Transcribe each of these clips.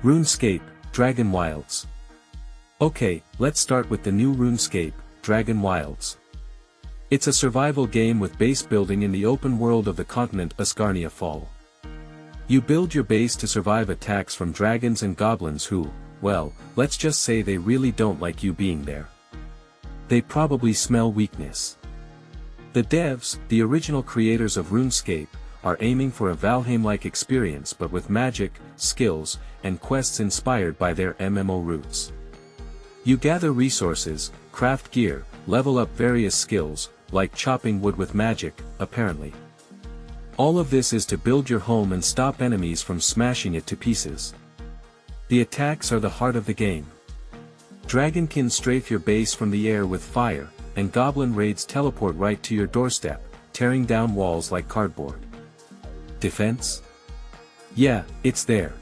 RuneScape, Dragonwilds. Okay, let's start with the new RuneScape, Dragonwilds. It's a survival game with base building in the open world of the continent Thronefall. You build your base to survive attacks from dragons and goblins who, well, let's just say they really don't like you being there. They probably smell weakness. The devs, the original creators of RuneScape, are aiming for a Valheim-like experience but with magic, skills, and quests inspired by their MMO roots. You gather resources, craft gear, level up various skills, like chopping wood with magic, apparently. All of this is to build your home and stop enemies from smashing it to pieces. The attacks are the heart of the game. Dragonkin strafe your base from the air with fire, and goblin raids teleport right to your doorstep, tearing down walls like cardboard. Defense? Yeah, it's there.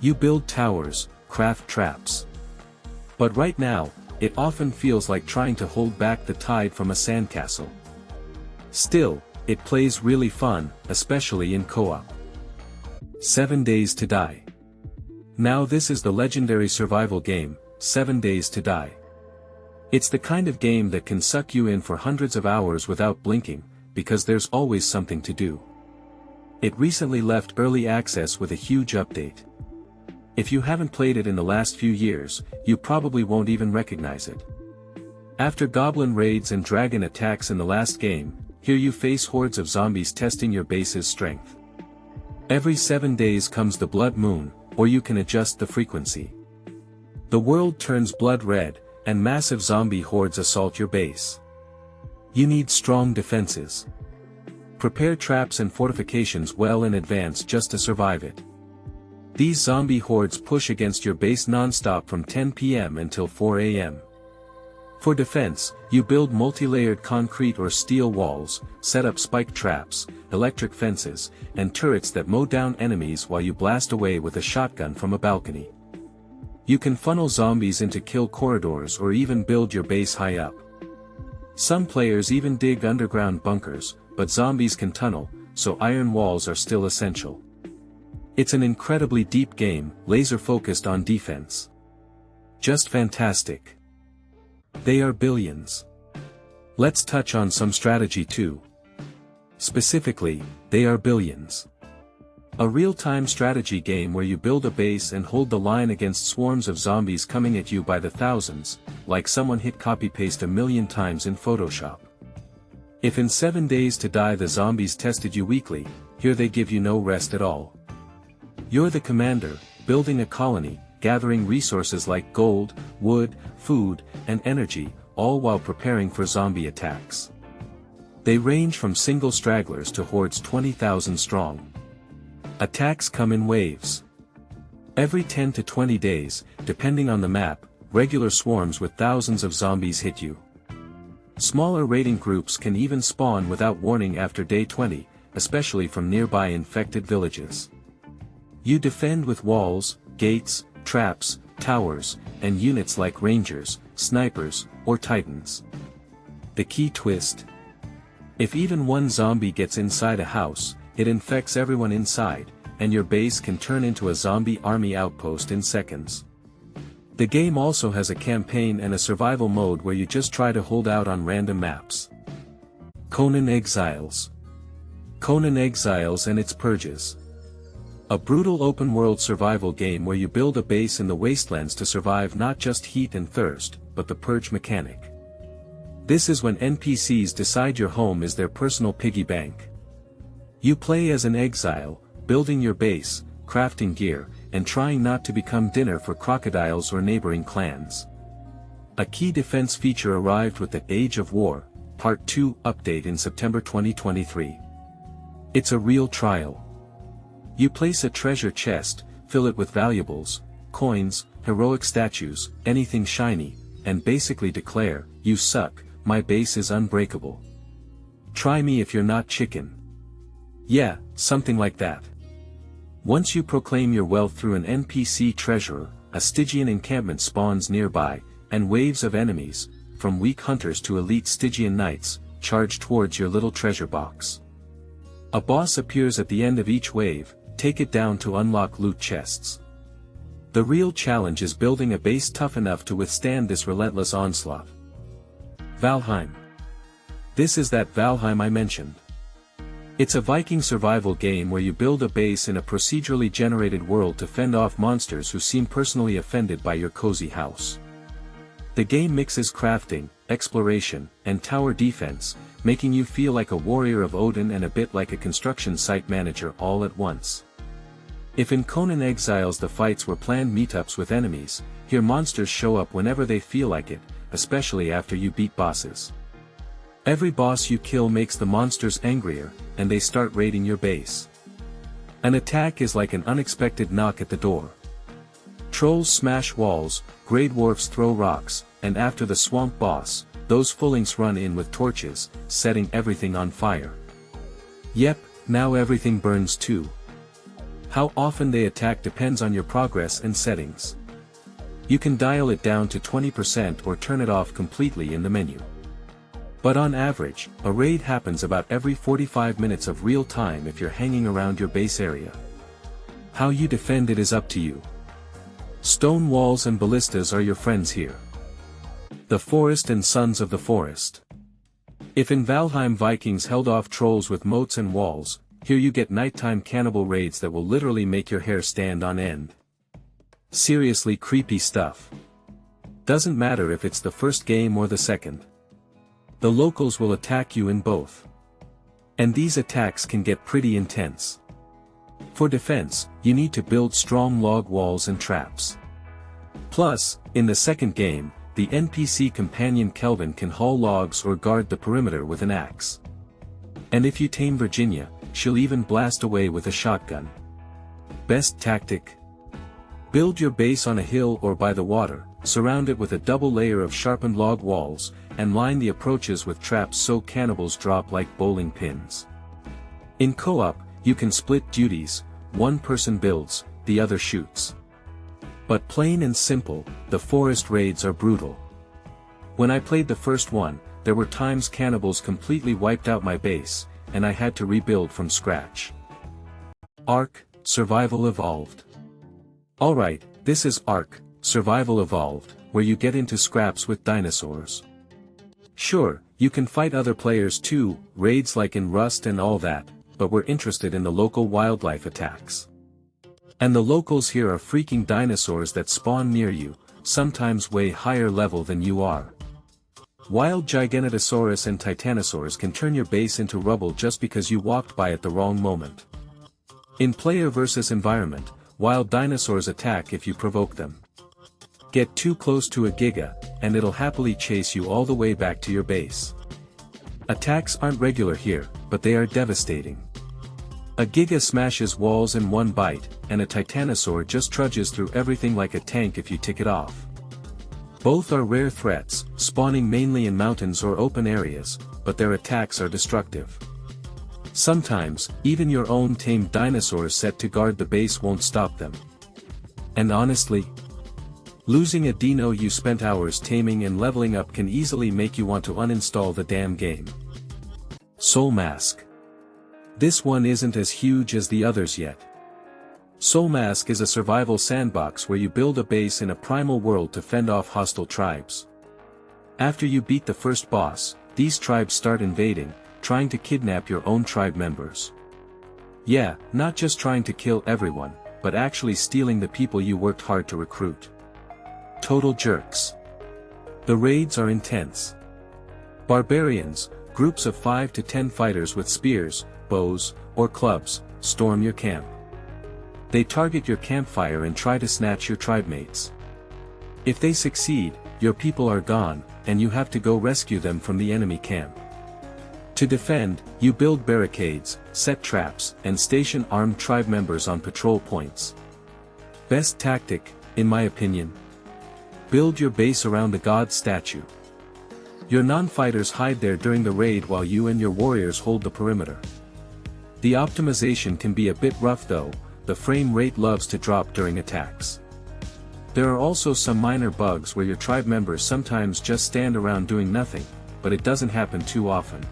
You build towers, craft traps. But right now, it often feels like trying to hold back the tide from a sandcastle. Still, it plays really fun, especially in co-op. 7 Days to Die. Now this is the legendary survival game, 7 Days to Die. It's the kind of game that can suck you in for hundreds of hours without blinking, because there's always something to do. It recently left early access with a huge update. If you haven't played it in the last few years, you probably won't even recognize it. After goblin raids and dragon attacks in the last game, here you face hordes of zombies testing your base's strength. Every 7 days comes the blood moon, or you can adjust the frequency. The world turns blood red, and massive zombie hordes assault your base. You need strong defenses. Prepare traps and fortifications well in advance just to survive it. These zombie hordes push against your base non-stop from 10 PM until 4 AM. For defense, you build multi-layered concrete or steel walls, set up spike traps, electric fences, and turrets that mow down enemies while you blast away with a shotgun from a balcony. You can funnel zombies into kill corridors or even build your base high up. Some players even dig underground bunkers, but zombies can tunnel, so iron walls are still essential. It's an incredibly deep game, laser-focused on defense. Just fantastic. They are billions. Let's touch on some strategy too. Specifically, they are billions. A real-time strategy game where you build a base and hold the line against swarms of zombies coming at you by the thousands, like someone hit copy-paste a million times in Photoshop. If in 7 Days to Die the zombies tested you weekly, here they give you no rest at all. You're the commander, building a colony, gathering resources like gold, wood, food, and energy, all while preparing for zombie attacks. They range from single stragglers to hordes 20,000 strong. Attacks come in waves. Every 10 to 20 days, depending on the map, regular swarms with thousands of zombies hit you. Smaller raiding groups can even spawn without warning after day 20, especially from nearby infected villages. You defend with walls, gates, traps, towers, and units like rangers, snipers, or titans. The key twist: if even one zombie gets inside a house, it infects everyone inside, and your base can turn into a zombie army outpost in seconds. The game also has a campaign and a survival mode where you just try to hold out on random maps. Conan Exiles. Conan Exiles and its Purges. A brutal open-world survival game where you build a base in the wastelands to survive not just heat and thirst, but the purge mechanic. This is when NPCs decide your home is their personal piggy bank. You play as an exile, building your base, crafting gear, and trying not to become dinner for crocodiles or neighboring clans. A key defense feature arrived with the Age of War, Part 2 update in September 2023. It's a real trial. You place a treasure chest, fill it with valuables, coins, heroic statues, anything shiny, and basically declare, "You suck, my base is unbreakable. Try me if you're not chicken." Yeah, something like that. Once you proclaim your wealth through an NPC treasurer, a Stygian encampment spawns nearby, and waves of enemies, from weak hunters to elite Stygian knights, charge towards your little treasure box. A boss appears at the end of each wave, take it down to unlock loot chests. The real challenge is building a base tough enough to withstand this relentless onslaught. Valheim. This is that Valheim I mentioned. It's a Viking survival game where you build a base in a procedurally generated world to fend off monsters who seem personally offended by your cozy house. The game mixes crafting, exploration, and tower defense, making you feel like a warrior of Odin and a bit like a construction site manager all at once. If in Conan Exiles the fights were planned meetups with enemies, here monsters show up whenever they feel like it, especially after you beat bosses. Every boss you kill makes the monsters angrier, and they start raiding your base. An attack is like an unexpected knock at the door. Trolls smash walls, grey dwarfs throw rocks, and after the swamp boss, those Fulings run in with torches, setting everything on fire. Yep, now everything burns too. How often they attack depends on your progress and settings. You can dial it down to 20% or turn it off completely in the menu. But on average, a raid happens about every 45 minutes of real time if you're hanging around your base area. How you defend it is up to you. Stone walls and ballistas are your friends here. The forest and sons of the forest. If in Valheim Vikings held off trolls with moats and walls, here you get nighttime cannibal raids that will literally make your hair stand on end. Seriously creepy stuff. Doesn't matter if it's the first game or the second. The locals will attack you in both. And these attacks can get pretty intense. For defense, you need to build strong log walls and traps. Plus, in the second game, the NPC companion Kelvin can haul logs or guard the perimeter with an axe. And if you tame Virginia, she'll even blast away with a shotgun. Best tactic? Build your base on a hill or by the water, surround it with a double layer of sharpened log walls, and line the approaches with traps so cannibals drop like bowling pins. In co-op, you can split duties, one person builds, the other shoots. But plain and simple, the forest raids are brutal. When I played the first one, there were times cannibals completely wiped out my base, and I had to rebuild from scratch. ARK Survival Evolved. Alright, this is ARK Survival Evolved, where you get into scraps with dinosaurs. Sure, you can fight other players too, raids like in Rust and all that, but we're interested in the local wildlife attacks. And the locals here are freaking dinosaurs that spawn near you, sometimes way higher level than you are. Wild Giganotosaurus and Titanosaurs can turn your base into rubble just because you walked by at the wrong moment. In player versus environment, wild dinosaurs attack if you provoke them. Get too close to a Giga, and it'll happily chase you all the way back to your base. Attacks aren't regular here, but they are devastating. A Giga smashes walls in one bite, and a Titanosaur just trudges through everything like a tank if you tick it off. Both are rare threats, spawning mainly in mountains or open areas, but their attacks are destructive. Sometimes, even your own tamed dinosaurs set to guard the base won't stop them. And honestly, losing a Dino you spent hours taming and leveling up can easily make you want to uninstall the damn game. Soulmask. This one isn't as huge as the others yet. Soulmask is a survival sandbox where you build a base in a primal world to fend off hostile tribes. After you beat the first boss, these tribes start invading, trying to kidnap your own tribe members. Yeah, not just trying to kill everyone, but actually stealing the people you worked hard to recruit. Total jerks. The raids are intense. Barbarians, groups of 5 to 10 fighters with spears, bows, or clubs, storm your camp. They target your campfire and try to snatch your tribemates. If they succeed, your people are gone, and you have to go rescue them from the enemy camp. To defend, you build barricades, set traps, and station armed tribe members on patrol points. Best tactic, in my opinion? Build your base around the god statue. Your non-fighters hide there during the raid while you and your warriors hold the perimeter. The optimization can be a bit rough though, the frame rate loves to drop during attacks. There are also some minor bugs where your tribe members sometimes just stand around doing nothing, but it doesn't happen too often.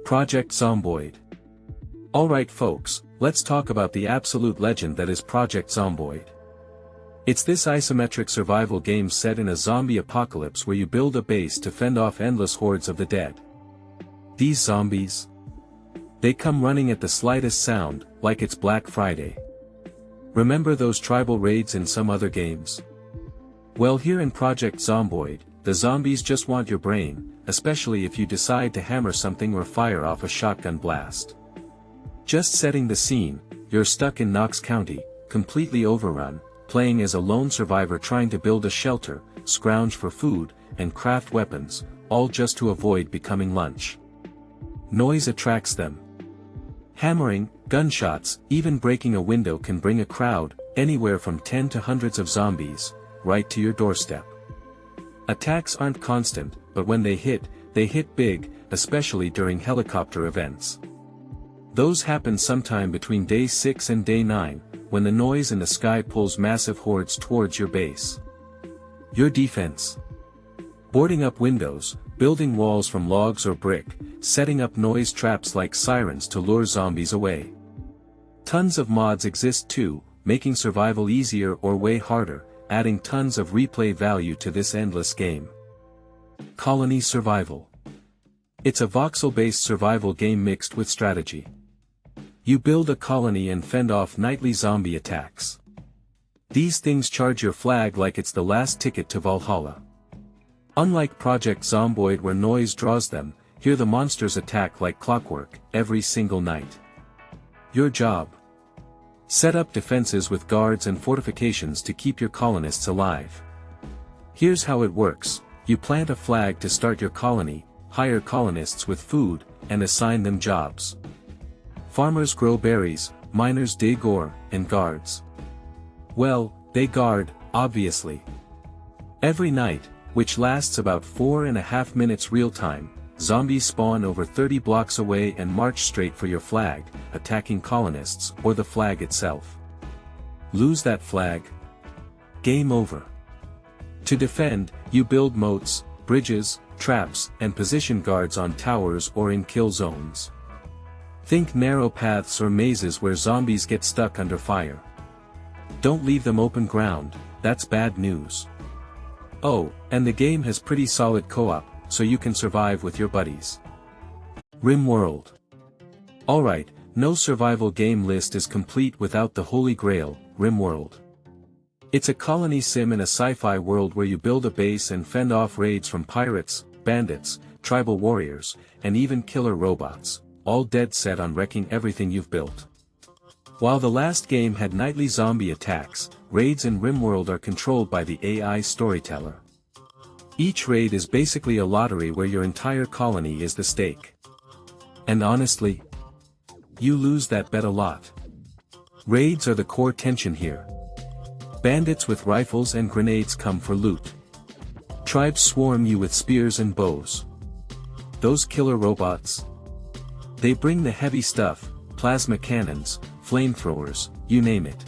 Project Zomboid. Alright folks, let's talk about the absolute legend that is Project Zomboid. It's this isometric survival game set in a zombie apocalypse where you build a base to fend off endless hordes of the dead. These zombies? They come running at the slightest sound, like it's Black Friday. Remember those tribal raids in some other games? Well, here in Project Zomboid, the zombies just want your brain, especially if you decide to hammer something or fire off a shotgun blast. Just setting the scene, you're stuck in Knox County, completely overrun, playing as a lone survivor trying to build a shelter, scrounge for food, and craft weapons, all just to avoid becoming lunch. Noise attracts them. Hammering, gunshots, even breaking a window can bring a crowd, anywhere from 10 to hundreds of zombies, right to your doorstep. Attacks aren't constant, but when they hit big, especially during helicopter events. Those happen sometime between day 6 and day 9, when the noise in the sky pulls massive hordes towards your base. Your defense. Boarding up windows, building walls from logs or brick, setting up noise traps like sirens to lure zombies away. Tons of mods exist too, making survival easier or way harder, adding tons of replay value to this endless game. Colony Survival. It's a voxel-based survival game mixed with strategy. You build a colony and fend off nightly zombie attacks. These things charge your flag like it's the last ticket to Valhalla. Unlike Project Zomboid where noise draws them, here the monsters attack like clockwork, every single night. Your job. Set up defenses with guards and fortifications to keep your colonists alive. Here's how it works: you plant a flag to start your colony, hire colonists with food, and assign them jobs. Farmers grow berries, miners dig ore, and guards. Well, they guard, obviously. Every night, which lasts about 4.5 minutes real time, zombies spawn over 30 blocks away and march straight for your flag, attacking colonists or the flag itself. Lose that flag? Game over. To defend, you build moats, bridges, traps, and position guards on towers or in kill zones. Think narrow paths or mazes where zombies get stuck under fire. Don't leave them open ground, that's bad news. Oh, and the game has pretty solid co-op, so you can survive with your buddies. RimWorld. Alright, no survival game list is complete without the holy grail, RimWorld. It's a colony sim in a sci-fi world where you build a base and fend off raids from pirates, bandits, tribal warriors, and even killer robots, all dead set on wrecking everything you've built. While the last game had nightly zombie attacks, raids in RimWorld are controlled by the AI storyteller. Each raid is basically a lottery where your entire colony is the stake. And honestly, you lose that bet a lot. Raids are the core tension here. Bandits with rifles and grenades come for loot. Tribes swarm you with spears and bows. Those killer robots? They bring the heavy stuff, plasma cannons, flamethrowers, you name it.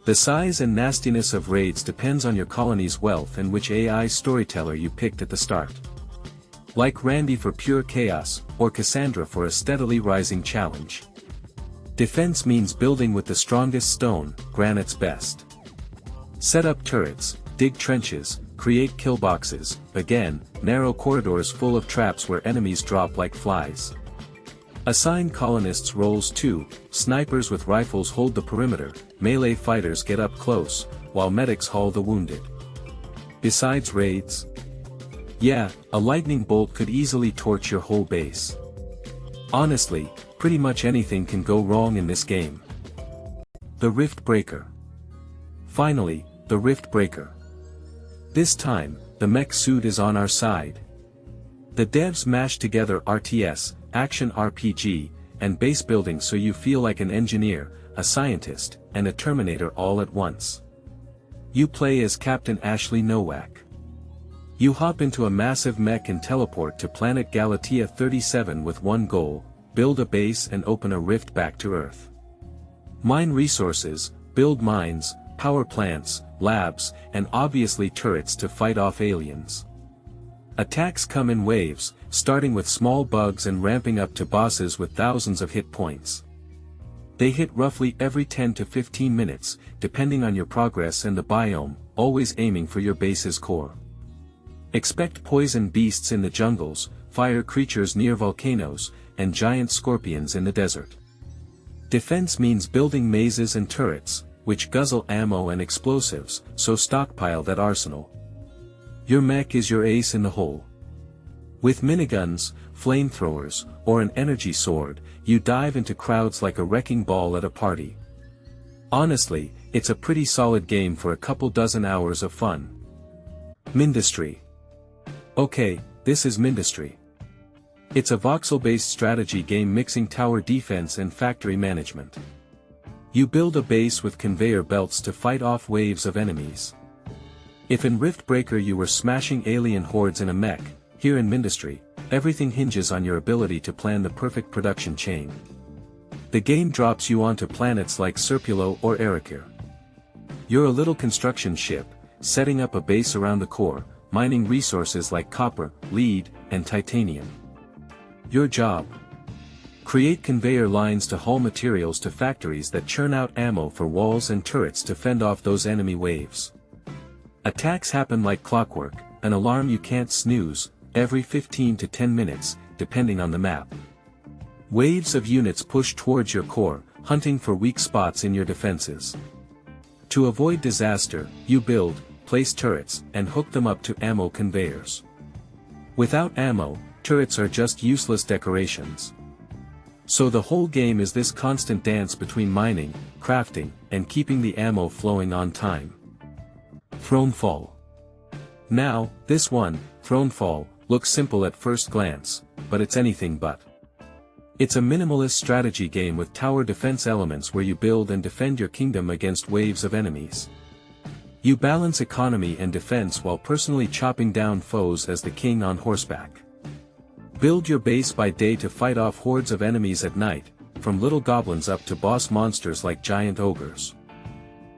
The size and nastiness of raids depends on your colony's wealth and which AI storyteller you picked at the start. Like Randy for pure chaos, or Cassandra for a steadily rising challenge. Defense means building with the strongest stone, granite's best. Set up turrets, dig trenches, create kill boxes, again, narrow corridors full of traps where enemies drop like flies. Assign colonists roles too, snipers with rifles hold the perimeter, melee fighters get up close, while medics haul the wounded. Besides raids? Yeah, a lightning bolt could easily torch your whole base. Honestly, pretty much anything can go wrong in this game. The Riftbreaker. Finally, the Riftbreaker. This time, the mech suit is on our side. The devs mashed together RTS, action RPG, and base building so you feel like an engineer, a scientist, and a Terminator all at once. You play as Captain Ashley Nowak. You hop into a massive mech and teleport to planet Galatea 37 with one goal: build a base and open a rift back to Earth. Mine resources, build mines, power plants, labs, and obviously turrets to fight off aliens. Attacks come in waves, starting with small bugs and ramping up to bosses with thousands of hit points. They hit roughly every 10 to 15 minutes, depending on your progress and the biome, always aiming for your base's core. Expect poison beasts in the jungles, fire creatures near volcanoes, and giant scorpions in the desert. Defense means building mazes and turrets, which guzzle ammo and explosives, so stockpile that arsenal. Your mech is your ace in the hole. With miniguns, flamethrowers, or an energy sword, you dive into crowds like a wrecking ball at a party. Honestly, it's a pretty solid game for a couple dozen hours of fun. Mindustry. Okay, this is Mindustry. It's a voxel-based strategy game mixing tower defense and factory management. You build a base with conveyor belts to fight off waves of enemies. If in Riftbreaker you were smashing alien hordes in a mech, here in Mindustry, everything hinges on your ability to plan the perfect production chain. The game drops you onto planets like Serpulo or Erekir. You're a little construction ship, setting up a base around the core, mining resources like copper, lead, and titanium. Your job: create conveyor lines to haul materials to factories that churn out ammo for walls and turrets to fend off those enemy waves. Attacks happen like clockwork, an alarm you can't snooze, every 15 to 10 minutes, depending on the map. Waves of units push towards your core, hunting for weak spots in your defenses. To avoid disaster, you build, place turrets, and hook them up to ammo conveyors. Without ammo, turrets are just useless decorations. So the whole game is this constant dance between mining, crafting, and keeping the ammo flowing on time. Thronefall. Now, this one, Thronefall, looks simple at first glance, but it's anything but. It's a minimalist strategy game with tower defense elements where you build and defend your kingdom against waves of enemies. You balance economy and defense while personally chopping down foes as the king on horseback. Build your base by day to fight off hordes of enemies at night, from little goblins up to boss monsters like giant ogres.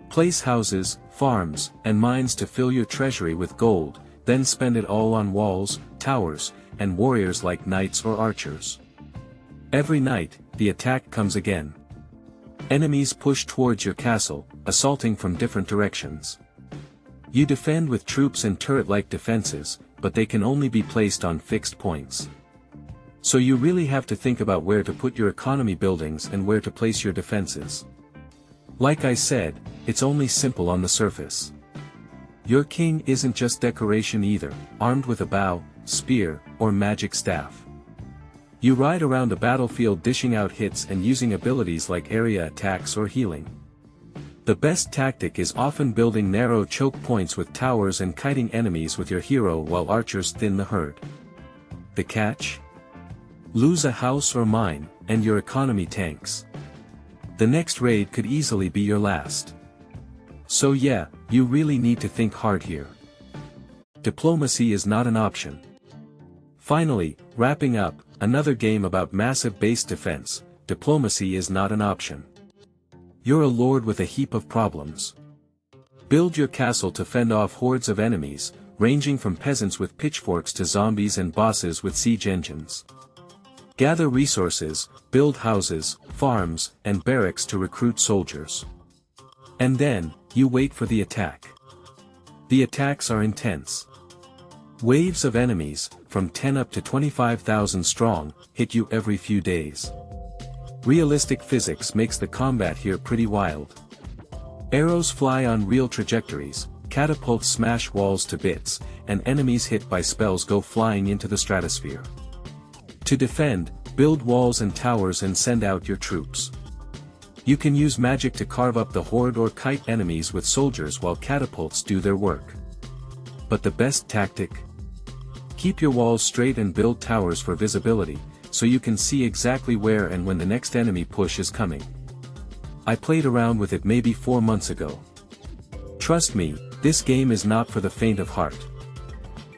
Place houses, farms, and mines to fill your treasury with gold, then spend it all on walls, towers, and warriors like knights or archers. Every night, the attack comes again. Enemies push towards your castle, assaulting from different directions. You defend with troops and turret-like defenses, but they can only be placed on fixed points. So you really have to think about where to put your economy buildings and where to place your defenses. Like I said, it's only simple on the surface. Your king isn't just decoration either, armed with a bow, spear, or magic staff. You ride around the battlefield dishing out hits and using abilities like area attacks or healing. The best tactic is often building narrow choke points with towers and kiting enemies with your hero while archers thin the herd. The catch? Lose a house or mine, and your economy tanks. The next raid could easily be your last. So yeah, you really need to think hard here. Diplomacy is not an option. Finally, wrapping up, another game about massive base defense, diplomacy is not an option. You're a lord with a heap of problems. Build your castle to fend off hordes of enemies, ranging from peasants with pitchforks to zombies and bosses with siege engines. Gather resources, build houses, farms, and barracks to recruit soldiers. And then, you wait for the attack. The attacks are intense. Waves of enemies, from 10 up to 25,000 strong, hit you every few days. Realistic physics makes the combat here pretty wild. Arrows fly on real trajectories, catapults smash walls to bits, and enemies hit by spells go flying into the stratosphere. To defend, build walls and towers and send out your troops. You can use magic to carve up the horde or kite enemies with soldiers while catapults do their work. But the best tactic? Keep your walls straight and build towers for visibility, so you can see exactly where and when the next enemy push is coming. I played around with it maybe 4 months ago. Trust me, this game is not for the faint of heart.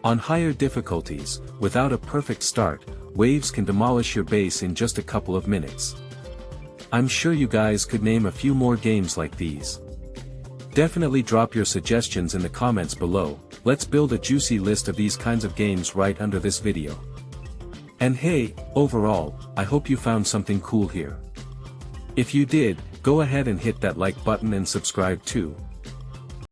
On higher difficulties, without a perfect start, waves can demolish your base in just a couple of minutes. I'm sure you guys could name a few more games like these. Definitely drop your suggestions in the comments below. Let's build a juicy list of these kinds of games right under this video. And hey, overall, I hope you found something cool here. If you did, go ahead and hit that like button and subscribe too.